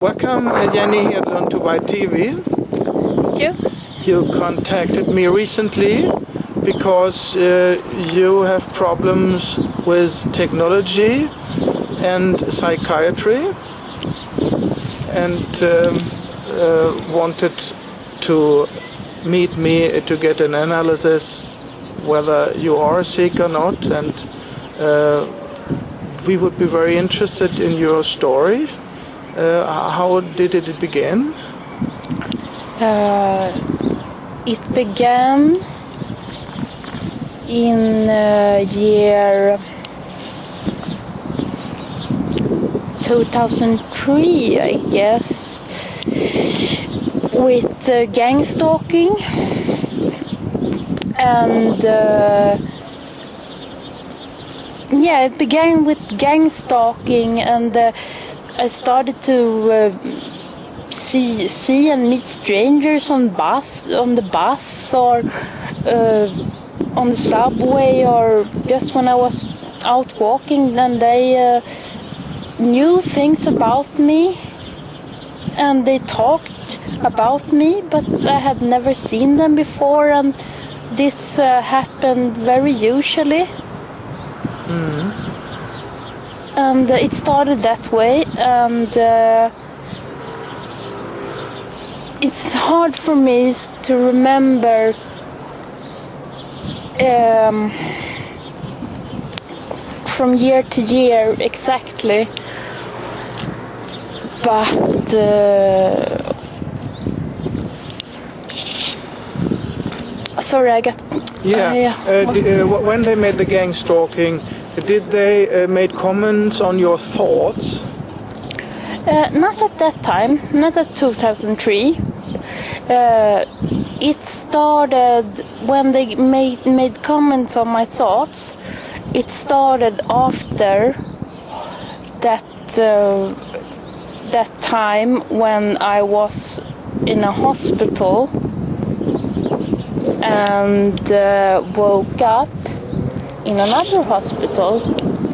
Welcome, Jenny Hedlund, to White TV. Thank you. You contacted me recently because you have problems with technology and psychiatry and wanted to meet me to get an analysis whether you are sick or not, and we would be very interested in your story. How did it begin? It began in year 2003, I guess, with gang stalking, and it began with gang stalking, and I started to see and meet strangers on the bus, or on the subway, or just when I was out walking, and they knew things about me, and they talked about me, but I had never seen them before, and this happened very usually. Mm-hmm. And it started that way, and it's hard for me to remember from year to year exactly, but sorry, I got... When they made the gang stalking, did they make comments on your thoughts? Not at that time, not at 2003. It started when they made comments on my thoughts. It started after that time when I was in a hospital and woke up in another hospital.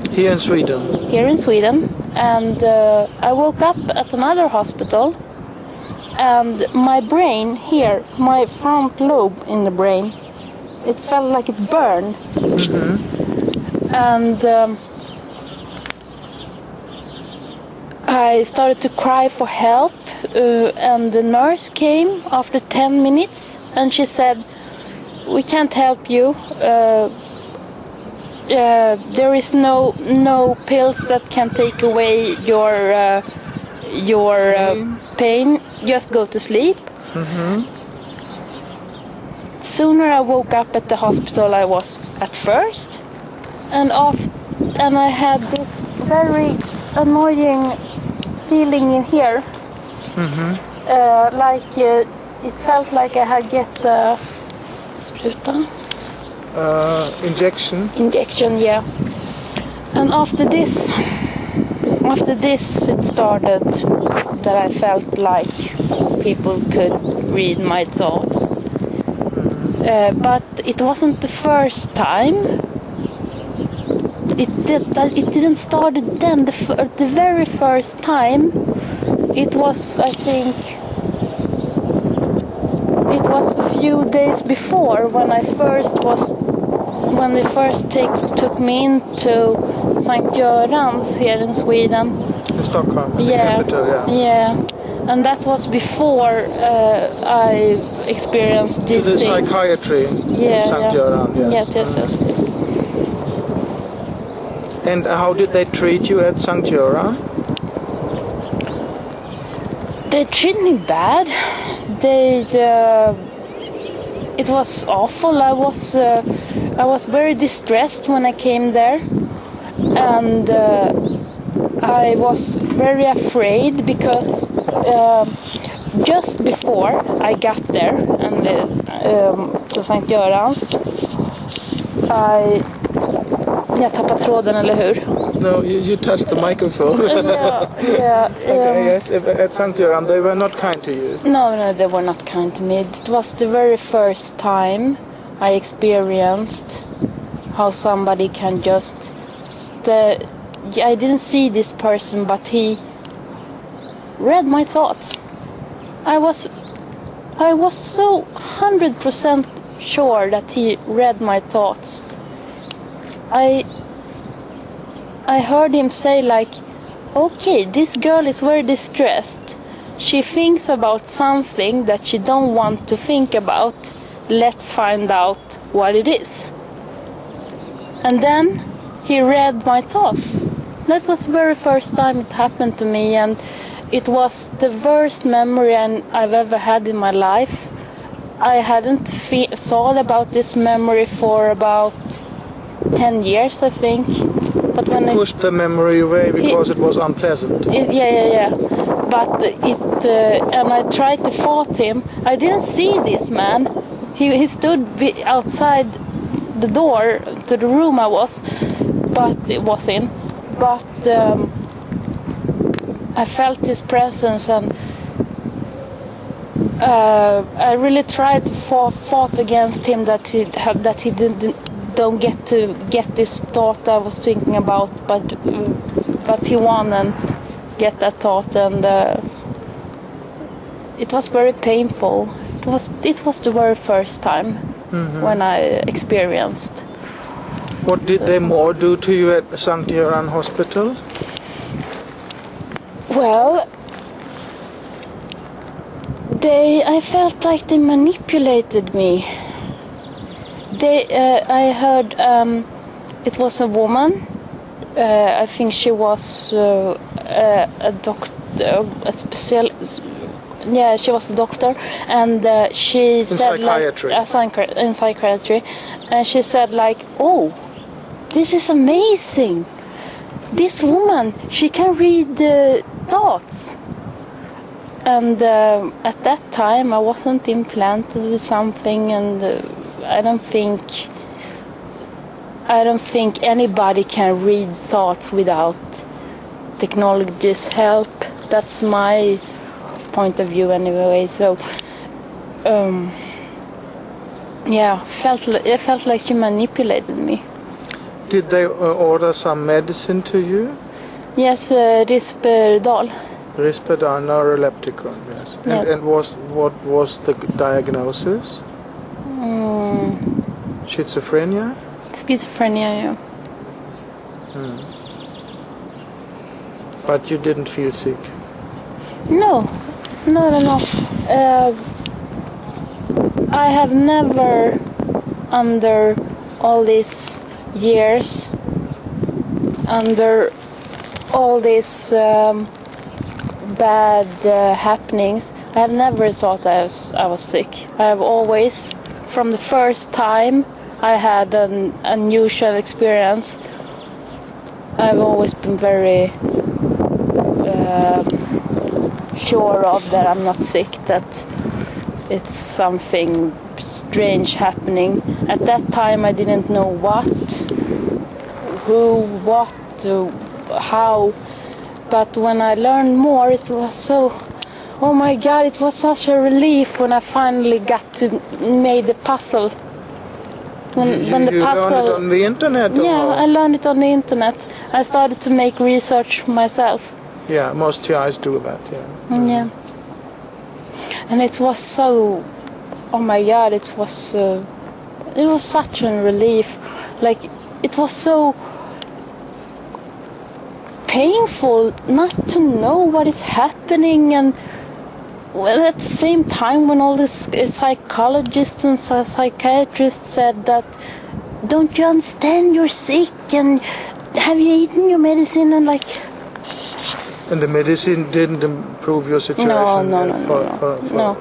Here in Sweden? Here in Sweden. And I woke up at another hospital, and my brain here, my front lobe in the brain, it felt like it burned. Mm-hmm. And I started to cry for help, and the nurse came after 10 minutes, and she said, "We can't help you. There is no pills that can take away your pain. Just go to sleep." Mm-hmm. Sooner I woke up at the hospital I was at first, and I had this very annoying feeling in here. Mm-hmm. It felt like I had get spruta. Injection, yeah. And after this it started that I felt like people could read my thoughts. But it wasn't the first time. It didn't start then. The very first time, it was, I think, it was a few days before when they first took me into St. Görans here in Sweden. In Stockholm, the capital, yeah. And that was before I experienced these things. The psychiatry in St. Göran, yes. Yes. And how did they treat you at St. Göran? They treated me bad. It was awful. I was very distressed when I came there, and I was very afraid because just before I got there and to St. Görans, jag tappade tråden, eller hur? No, you touched the microphone. Yeah. Yes, at St. Göran, they were not kind to you. No, they were not kind to me. It was the very first time I experienced how somebody can just I didn't see this person, but he read my thoughts. I was so 100% sure that he read my thoughts. I heard him say like, okay, this girl is very distressed. She thinks about something that she don't want to think about. Let's find out what it is. And then he read my thoughts. That was the very first time it happened to me, and it was the worst memory I've ever had in my life. I hadn't thought about this memory for about 10 years, I think. But when he pushed the memory away because it was unpleasant. Yeah. But and I tried to fight him. I didn't see this man. He stood outside the door to the room I was in. But I felt his presence, and I really tried to fought against him that he don't get this thought I was thinking about, but he won and get that thought, and it was very painful. It was the very first time when I experienced. What did they more do to you at Sankt Göran Hospital? Well, I felt like they manipulated me. I heard it was a woman. I think she was a doctor, a special. Yeah, she was a doctor, and she said psychiatry. In psychiatry, and she said like, "Oh, this is amazing. This woman, she can read thoughts." And at that time, I wasn't implanted with something, and I don't think anybody can read thoughts without technology's help. That's my point of view anyway. So it felt like you manipulated me. Did they order some medicine to you? Yes, Risperdal. Risperdal, neurolepticon, yes. Yes. And what was the diagnosis? Schizophrenia? Schizophrenia, yeah. But you didn't feel sick? No. I have never, under all these years, under all these bad happenings, I have never thought I was sick. I have always, from the first time I had an unusual experience, I've always been very sure of that I'm not sick, that it's something strange happening. At that time I didn't know what, who, what, how, but when I learned more, it was so, oh my God, it was such a relief when I finally got to make the puzzle. When the puzzle, learned it on the internet? Yeah, I learned it on the internet. I started to make research myself. Yeah, most TIs do that, yeah. Yeah. And it was so, oh my God, it was such a relief. Like, it was so painful not to know what is happening, and well, at the same time when all these psychologists and psychiatrists said that, don't you understand, you're sick, and have you eaten your medicine, and like... And the medicine didn't improve your situation No.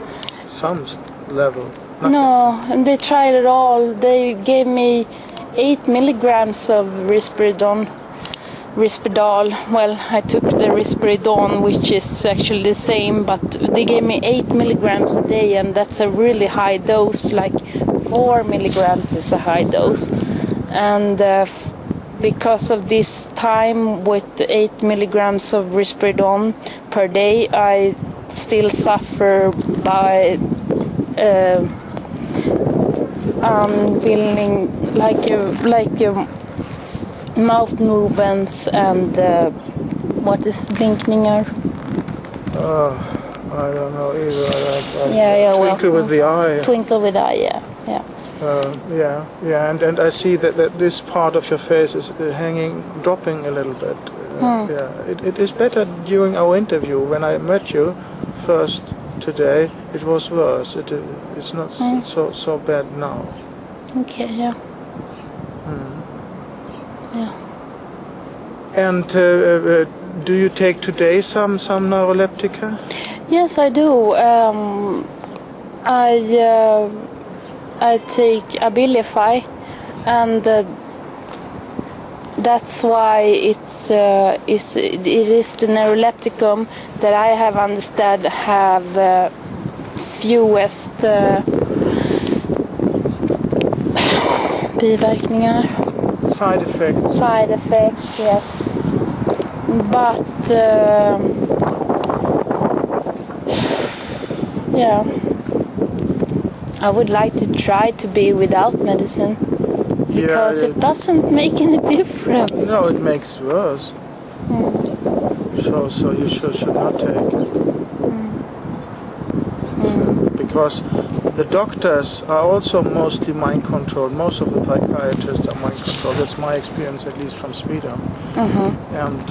Some level? Nothing. No, and they tried it all. They gave me 8 milligrams of Risperdal. Well, I took the Risperidone, which is actually the same, but they gave me 8 milligrams a day, and that's a really high dose. Like 4 milligrams is a high dose, and because of this time with 8 milligrams of Risperidone per day, I still suffer by feeling like mouth movements and what is blinkningar? I don't know either. Yeah, twinkle with the eye. Twinkle with the eye, yeah. And I see that this part of your face is dropping a little bit. It is better during our interview. When I met you first today, it was worse. It's not so bad now. Okay, yeah. Yeah. And do you take today some neuroleptica? Yes, I do. I take Abilify, and that's why it is the neurolepticum that I have understood have fewest biverkningar. Side effects, yes. But yeah, I would like to try to be without medicine because it doesn't make any difference. No, it makes worse. So you should not take it. Because the doctors are also mostly mind controlled. Most of the psychiatrists are mind controlled. That's my experience, at least from Sweden. And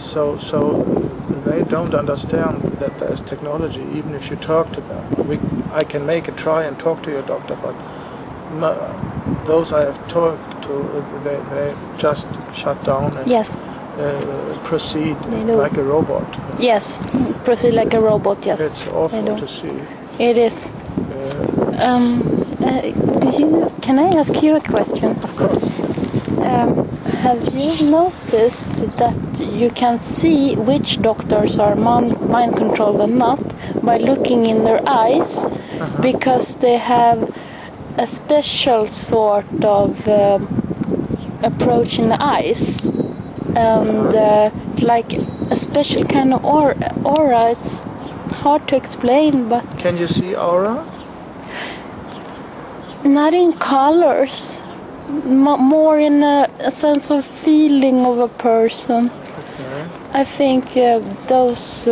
so they don't understand that there's technology. Even if you talk to them, I can make a try and talk to your doctor, but those I have talked to, they just shut down and proceed like a robot. Yes, proceed like a robot. Yes, it's awful to see. It is. Can I ask you a question? Of course. Have you noticed that you can see which doctors are mind controlled and not by looking in their eyes, because they have a special sort of approach in the eyes, and like a special kind of aura. It's hard to explain, but can you see aura? Not in colors, more in a sense of feeling of a person. Okay. I think those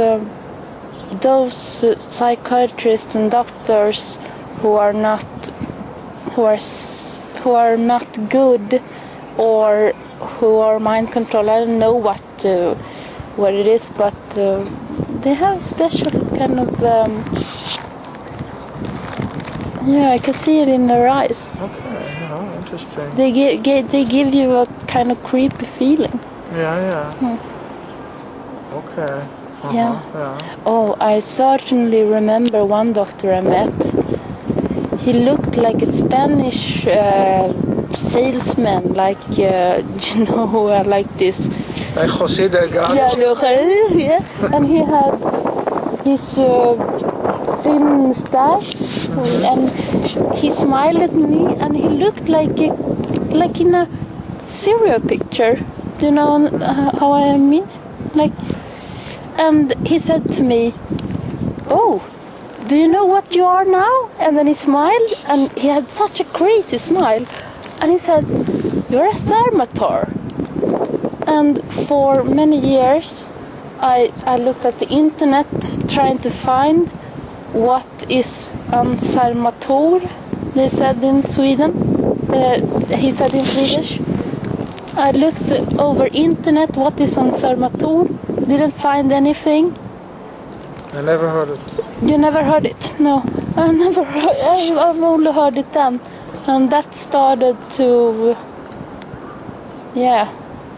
psychiatrists and doctors who are not good, or who are mind controlled. I don't know what it is, but they have special kind of. I can see it in their eyes. Okay, interesting. They give you a kind of creepy feeling. Yeah. Okay. Yeah. Oh, I certainly remember one doctor I met. He looked like a Spanish salesman, like like this. Like José Delgado. Yeah, and he had his thin stash, and he smiled at me, and he looked like in a serial picture. Do you know how I mean? And he said to me, "Oh, do you know what you are now?" And then he smiled, and he had such a crazy smile, and he said, "You're a Sarmator." And for many years, I looked at the internet trying to find what is en Sarmator, they said in Sweden. He said in Swedish. I looked over internet, what is en Sarmator? Didn't find anything. I never heard it. You never heard it? No, I never heard. I've only heard it then, and that started to. Yeah,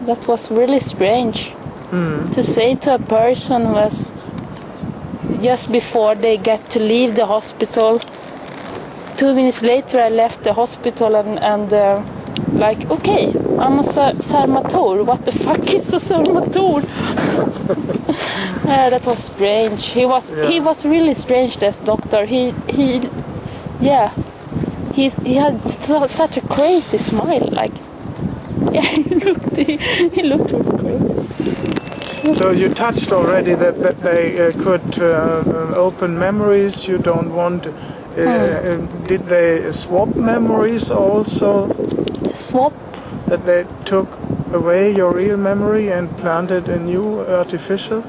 that was really strange to say to a person who was just before they get to leave the hospital. 2 minutes later, I left the hospital and like, okay, I'm a Sarmator. What the fuck is a Sarmator? That was strange. He was really strange, this doctor. He had such a crazy smile. Like, yeah, he looked really crazy. So you touched already that they could open memories you don't want. Did they swap memories also? Swap? That they took away your real memory and planted a new artificial?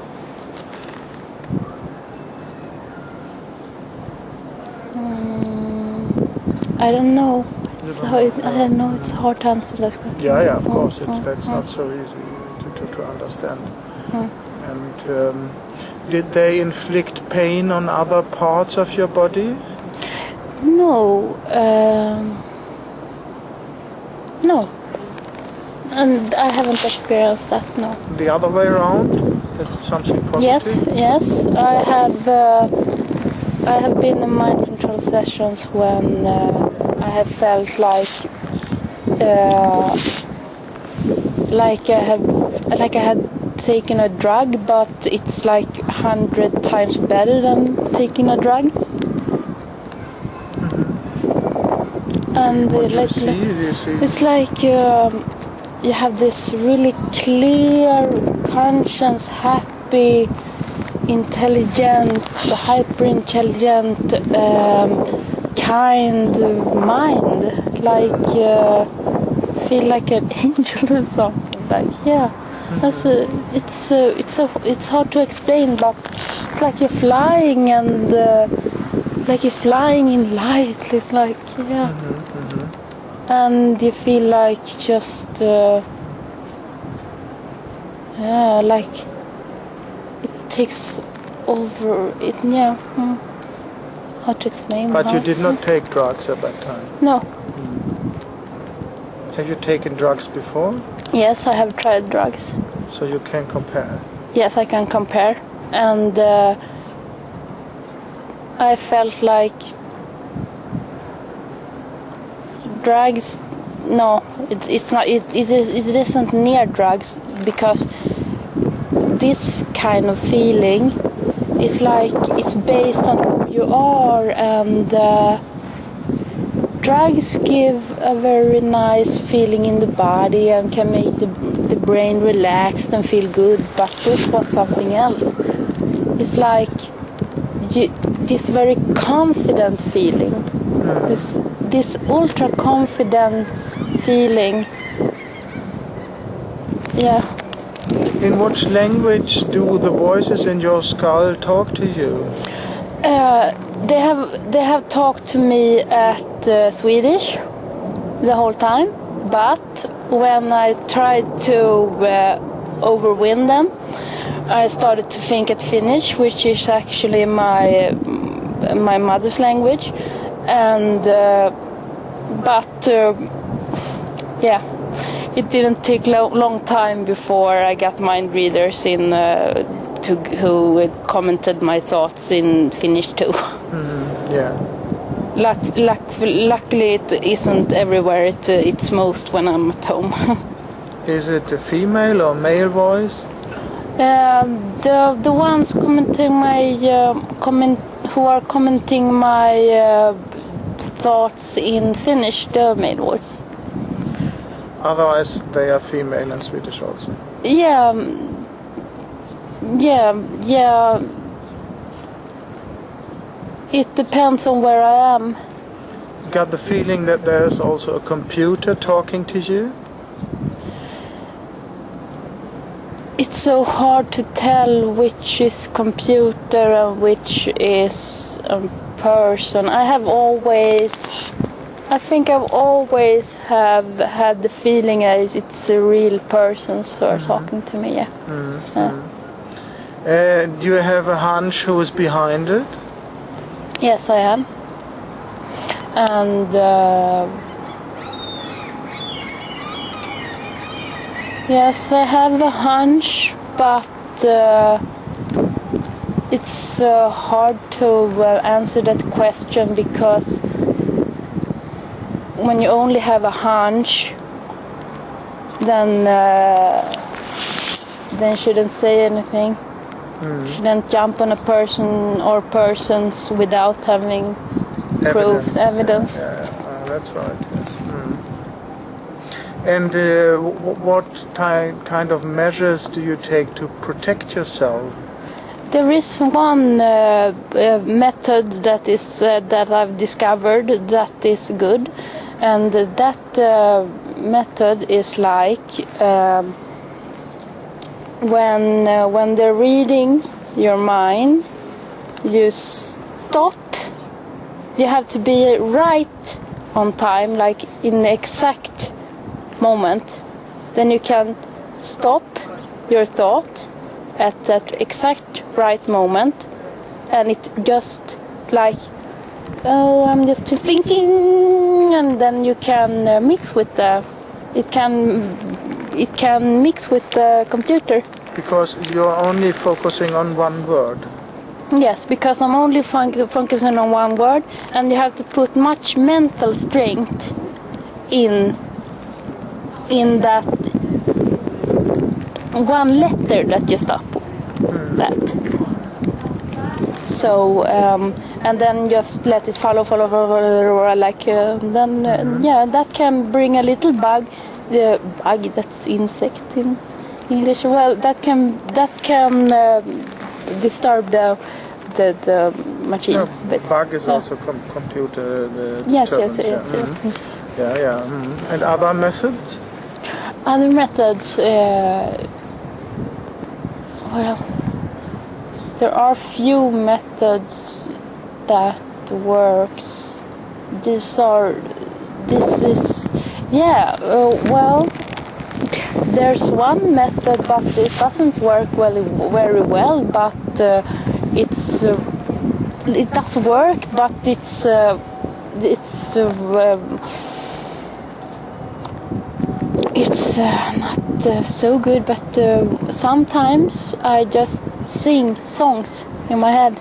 I don't know. You So don't know? I don't know. It's hard to answer that question. Yeah, of course. That's not so easy to understand. And did they inflict pain on other parts of your body? No. No. And I haven't experienced that. No. The other way around? That's something positive? Yes. I have been in mind control sessions when I have felt like I had taken a drug, but it's like 100 times better than taking a drug. And What do you see? it's like you have this really clear, conscious, happy, intelligent, hyper-intelligent, kind mind. Like feel like an angel or something. Like it's hard to explain, but it's like you're flying and like you're flying in light. It's like and you feel like just like it takes over it. Hard to explain. But you did not take drugs at that time? No. Have you taken drugs before? Yes, I have tried drugs. So you can compare? Yes, I can compare. And I felt like drugs, no, it's not. It isn't near drugs, because this kind of feeling is like it's based on who you are, and drugs give a very nice feeling in the body and can make the brain relaxed and feel good. But this was something else. It's like this very confident feeling. This ultra confidence feeling. Yeah. In which language do the voices in your skull talk to you? They have talked to me at Swedish the whole time, but when I tried to overwin them, I started to think at Finnish, which is actually my mother's language, and it didn't take long time before I got mind readers who commented my thoughts in Finnish too. Luckily, it isn't everywhere. It's most when I'm at home. Is it a female or male voice? The ones commenting who are commenting my thoughts in Finnish, the male voice. Otherwise, they are female and Swedish also. Yeah. It depends on where I am. Got the feeling that there's also a computer talking to you? It's so hard to tell which is computer and which is a person. I think I've always have had the feeling it's a real person who are talking to me. Yeah. Do you have a hunch who is behind it? Yes, I am. And yes, I have a hunch, but it's hard to answer that question, because when you only have a hunch, then shouldn't say anything. Shouldn't jump on a person or persons without having proofs, evidence. Yeah, that's right. Yes. And what kind of measures do you take to protect yourself? There is one method that I've discovered that is good, and that method is like when they're reading your mind, you stop. You have to be right on time, like in the exact moment, then you can stop your thought at that exact right moment, and it just like, oh, I'm just thinking, and then you can mix with it can mix with the computer. Because you're only focusing on one word. Yes, because I'm only focusing on one word, and you have to put much mental strength in that one letter that you stop that. So and then just let it follow like yeah, that can bring a little bug. The bug, that's insect in English. Well, that can disturb the machine. No, bit. bug is also computer. The Yes. Yeah. And other methods? Other methods. Well, there are few methods that works. Well, there's one method, but it doesn't work very well. But it does work, but it's not so good. But sometimes I just sing songs in my head,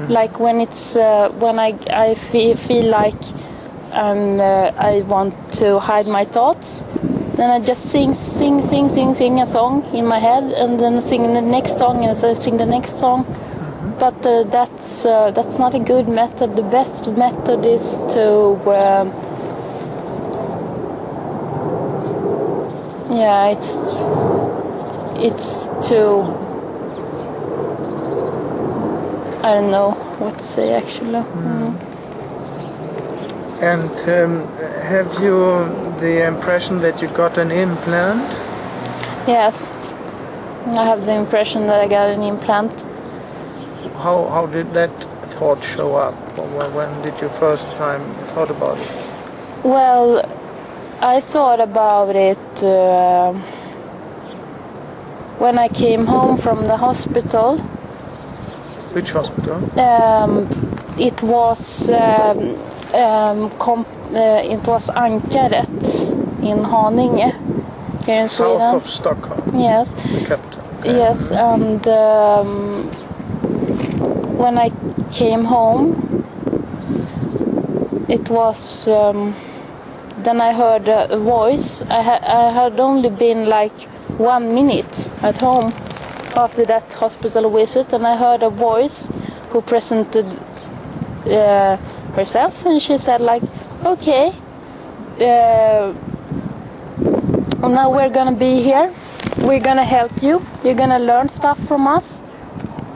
like when it's when I feel like I want to hide my thoughts. Then I just sing a song in my head, and then sing the next song, and so sing the next song. But that's not a good method. The best method is to it's to, I don't know what to say actually. And have you the impression that you got an implant? Yes, I have the impression that I got an implant. How did that thought show up? When did you first time thought about it? Well, I thought about it when I came home from the hospital. Which hospital? It was Ankaret in Henning, here in Sweden. South of Stockholm. Yes. The capital. Okay. Yes, and when I came home, it was. Then I heard a voice. I had only been like 1 minute at home after that hospital visit, and I heard a voice who presented herself, and she said like, okay, now we're gonna be here, we're gonna help you, you're gonna learn stuff from us,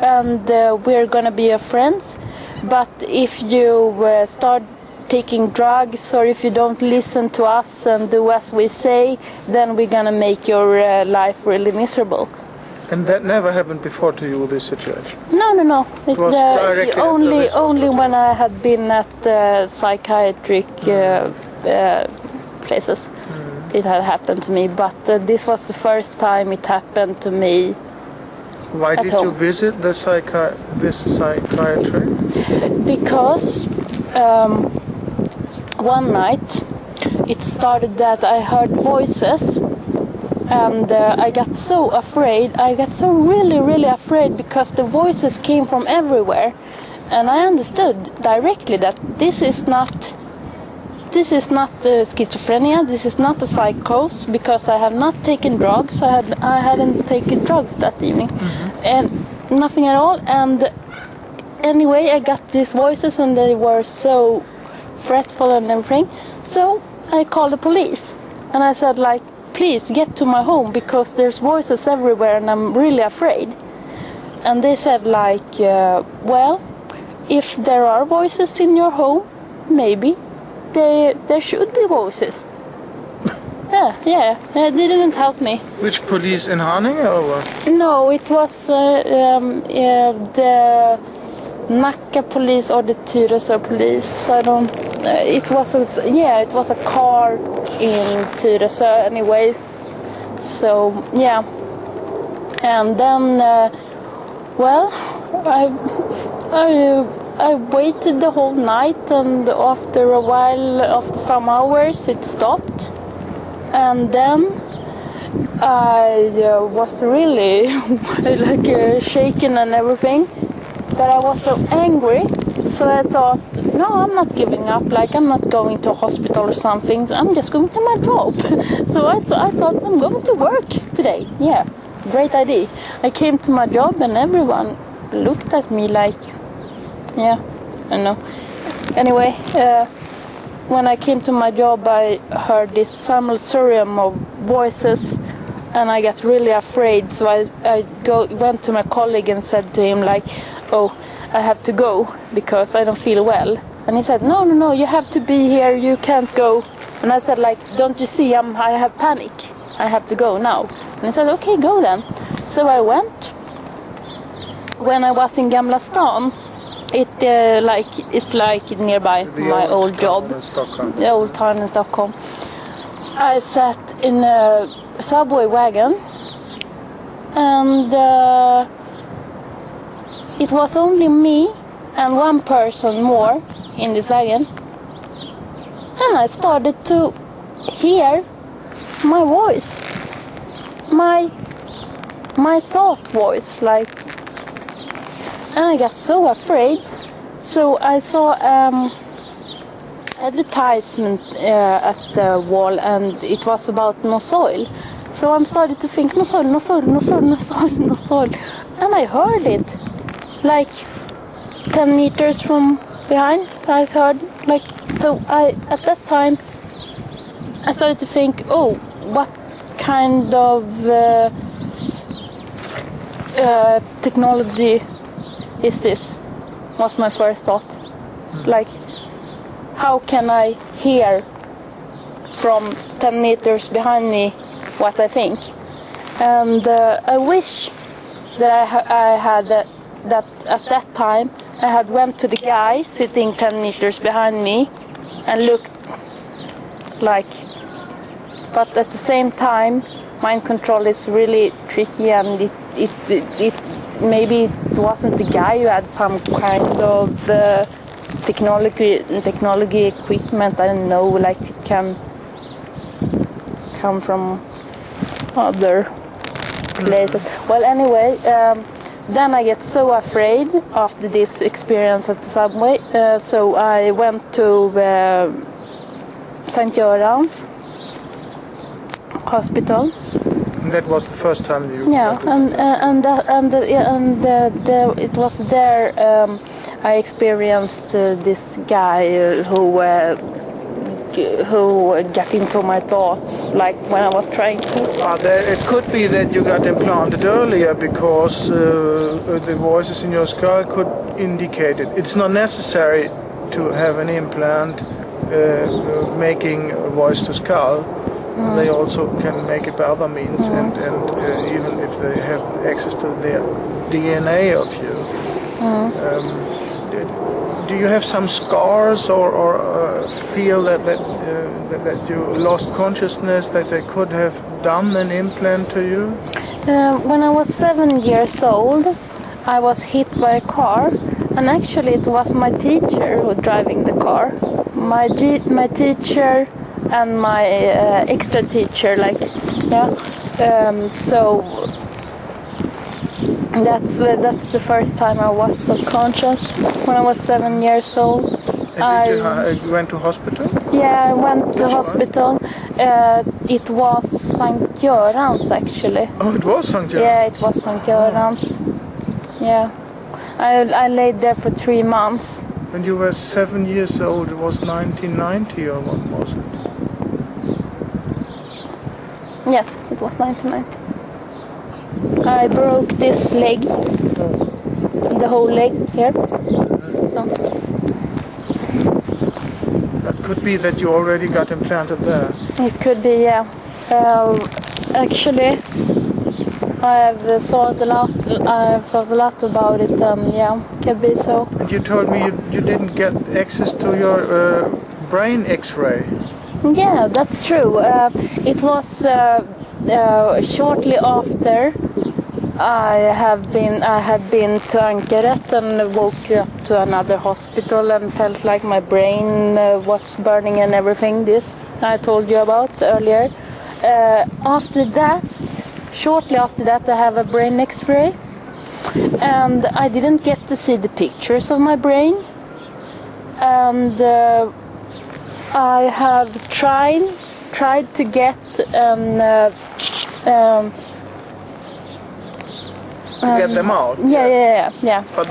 and we're gonna be your friends, but if you start taking drugs, or if you don't listen to us and do as we say, then we're gonna make your life really miserable. And that never happened before to you, this situation? No. It was directly only when I had been at psychiatric places. It had happened to me, but this was the first time it happened to me. Why did you visit this psychiatrist? Because one night it started that I heard voices, and I got so afraid. I got so really afraid, because the voices came from everywhere, and I understood directly that this is not schizophrenia, this is not a psychosis, because I have not taken drugs. I hadn't taken drugs that evening, and nothing at all. And anyway, I got these voices, and they were so fretful and everything. So I called the police, and I said like, please get to my home, because there's voices everywhere and I'm really afraid. And they said like, well, if there are voices in your home, maybe there should be voices. yeah, they didn't help me. Which police, in Henning or what? No, it was Nacka police or the Tyresö police. I don't. It was a car in Tyresö anyway. So yeah, and then I waited the whole night, and after a while, after some hours, it stopped, and then I was really like shaking and everything. But I was so angry, so I thought, no, I'm not giving up. Like, I'm not going to a hospital or something. I'm just going to my job. So I thought, I'm going to work today. Yeah, great idea. I came to my job and everyone looked at me like, yeah, I know. Anyway, when I came to my job, I heard this sammelsurium of voices, and I got really afraid. So I went to my colleague and said to him, like, oh, I have to go because I don't feel well. And he said, no, you have to be here, you can't go. And I said, like, don't you see, I have panic. I have to go now. And he said, okay, go then. So I went. When I was in Gamla Stan, it's like nearby my old job. The old town in Stockholm. I sat in a subway wagon, and it was only me and one person more in this wagon. And I started to hear my voice. My thought voice, like. And I got so afraid. So I saw advertisement at the wall, and it was about no soil. So I started to think, no soil. And I heard it. Like 10 meters from behind, I heard, like, so at that time I started to think, oh, what kind of technology is this? Was my first thought. Like, how can I hear from 10 meters behind me what I think? And I wish that I had that at that time I had went to the guy sitting 10 meters behind me and looked, like, but at the same time mind control is really tricky, and it maybe it wasn't the guy who had some kind of technology equipment, I don't know, like it can come from other places. Well, anyway, then I get so afraid after this experience at the subway, so I went to St. Göran's hospital. And that was the first time you... Yeah, it was there I experienced this guy who got into my thoughts, like when I was trying to... It could be that you got implanted earlier because the voices in your skull could indicate it. It's not necessary to have an implant making a voice to skull. They also can make it by other means, and even if they have access to the DNA of you. Do you have some scars or feel that you lost consciousness, that they could have done an implant to you? When I was 7 years old, I was hit by a car, and actually it was my teacher who was driving the car. My teacher and my extra teacher, like, yeah. So that's the first time I was subconscious. When I was 7 years old. And you went to hospital? Yeah, I went to hospital. It was St. Göran's, actually. Oh, it was St. Göran's? Yeah, it was St. Göran's. Yeah. I laid there for 3 months. When you were 7 years old, it was 1990, or what was it? Yes, it was 1990. I broke this leg, the whole leg here. So. That could be that you already got implanted there. It could be, yeah. Actually, I've thought a lot. I've thought a lot about it. Yeah, could be so. And you told me you didn't get access to your brain X-ray. Yeah, that's true. It was shortly after I had been to Ankeret and woke up to another hospital and felt like my brain was burning and everything. This I told you about earlier. After that, shortly after that, I have a brain X-ray, and I didn't get to see the pictures of my brain, and I have tried to get to get them out. Yeah. But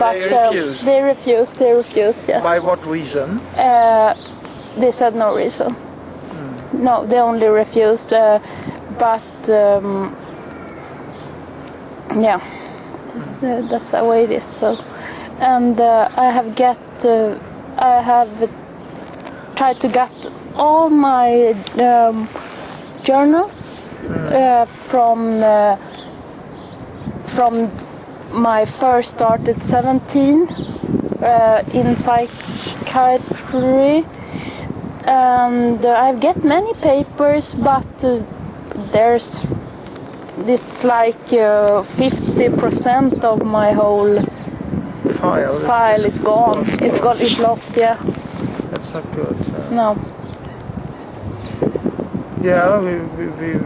they refused. They refused. Yes. By what reason? They said no reason. No, they only refused. But yeah, that's the way it is. So, and I have tried to get all my journals from my first start at 17 in psychiatry, and I've get many papers, but it's like 50% of my whole file is gone. It's lost. Yeah. That's not good. No. Yeah, we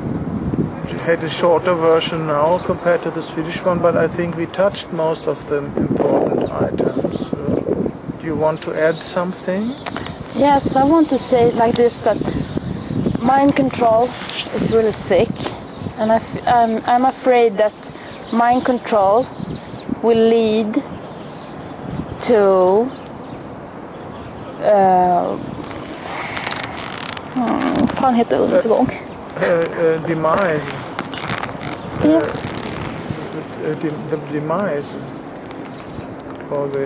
had a shorter version now compared to the Swedish one, but I think we touched most of the important items. Do you want to add something? Yes, I want to say like this, that mind control is really sick, and I'm afraid that mind control will lead to fan heter undergång? Demise. Yeah. The demise. Or the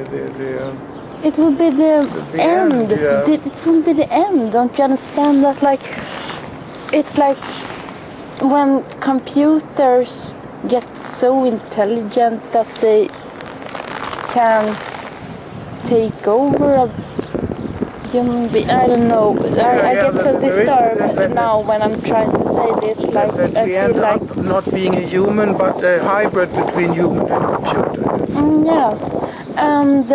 it will be the end. Yeah. It will be the end. Don't you understand that? Like, it's like when computers get so intelligent that they can take over a human being. I don't know. I get so disturbed now when I'm trying to say this. Like, that we end up not being a human, but a hybrid between human and computer. Yeah, and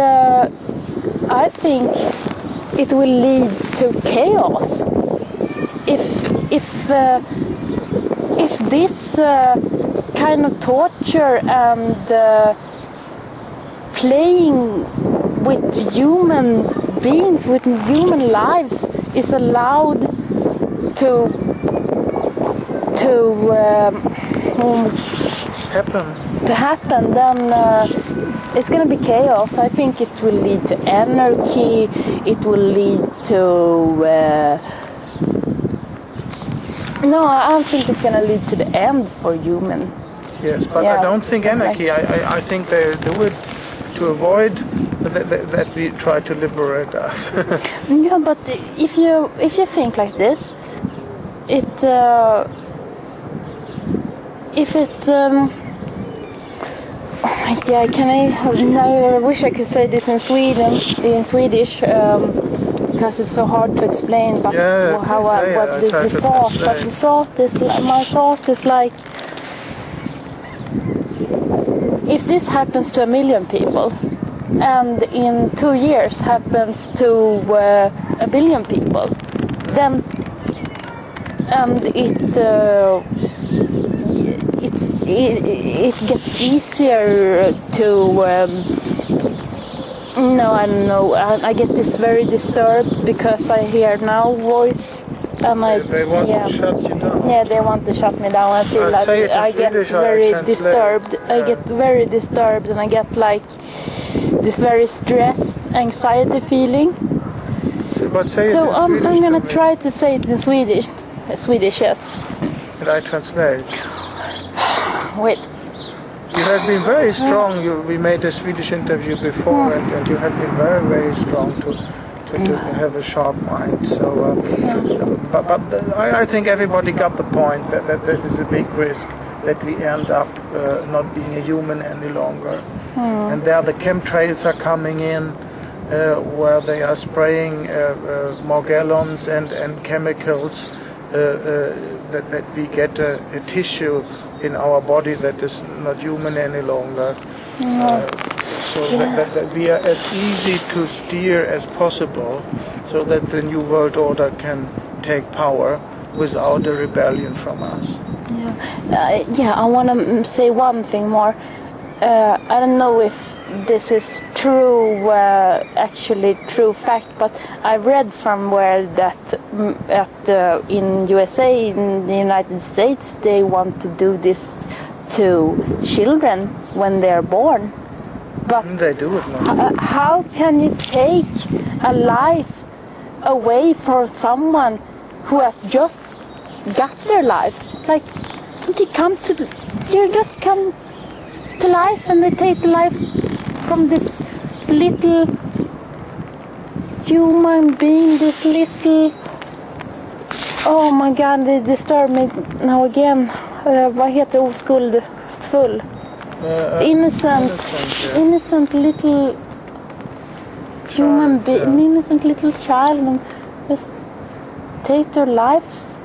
I think it will lead to chaos if this kind of torture and playing with human beings, with human lives, is allowed to happen, then it's going to be chaos. I think it will lead to anarchy. It will lead to no, I don't think it's going to lead to the end for human. Yes, but yeah, I don't think anarchy. I think they do it to avoid that we try to liberate us. Yeah, but if you think like this, yeah, I wish I could say this in Swedish, because it's so hard to explain. But yeah, my thought is like, if this happens to 1 million people, and in 2 years happens to 1 billion people, then it gets easier to no, I don't know. I get this very disturbed because I hear now voice, and they want to shut you down. Yeah, they want to shut me down. I feel like I get very disturbed. Yeah. I get very disturbed, and I get like this very stressed, anxiety feeling. So I'm gonna try to say it in Swedish. Swedish, yes. And I translate. Wait. You have been very strong. We made a Swedish interview before, and you have been very, very strong to have a sharp mind. So, but I think everybody got the point that is a big risk that we end up not being a human any longer. And there the chemtrails are coming in, where they are spraying morgellons and chemicals that we get a tissue in our body that is not human any longer. So that we are as easy to steer as possible, so that the New World Order can take power without a rebellion from us. I want to say one thing more. I don't know if this is true, actually true fact, but I read somewhere that in USA, in the United States, they want to do this to children when they're born. But they do it now. How can you take a life away from someone who has just got their lives? Like, you just come to life and they take the life from this little human being, this little... Oh my god, they disturb me now again. Vad heter oskuldfull? Innocent little human being, innocent little child, and just take their lives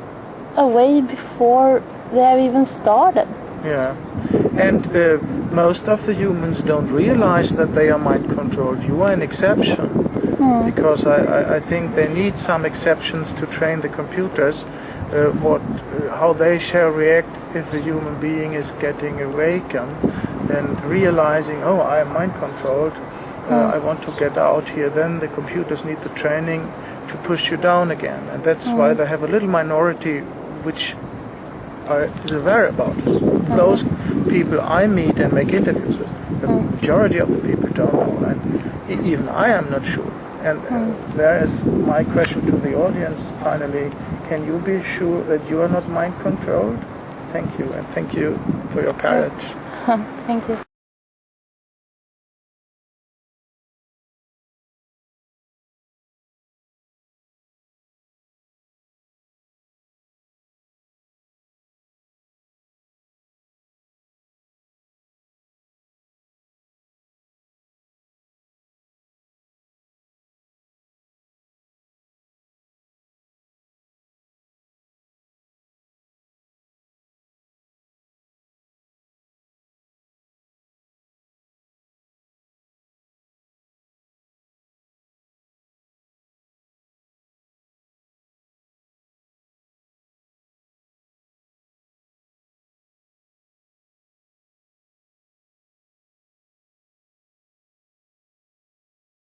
away before they have even started. Yeah, and most of the humans don't realize that they are mind controlled. You are an exception, because I think they need some exceptions to train the computers how they shall react if a human being is getting awakened and realizing, oh, I am mind controlled, I want to get out here. Then the computers need the training to push you down again, and that's why they have a little minority which is aware about it. Those people I meet and make interviews with, the majority of the people don't know, and even I am not sure. And there is my question to the audience finally: can you be sure that you are not mind controlled? Thank you, and thank you for your courage. Thank you.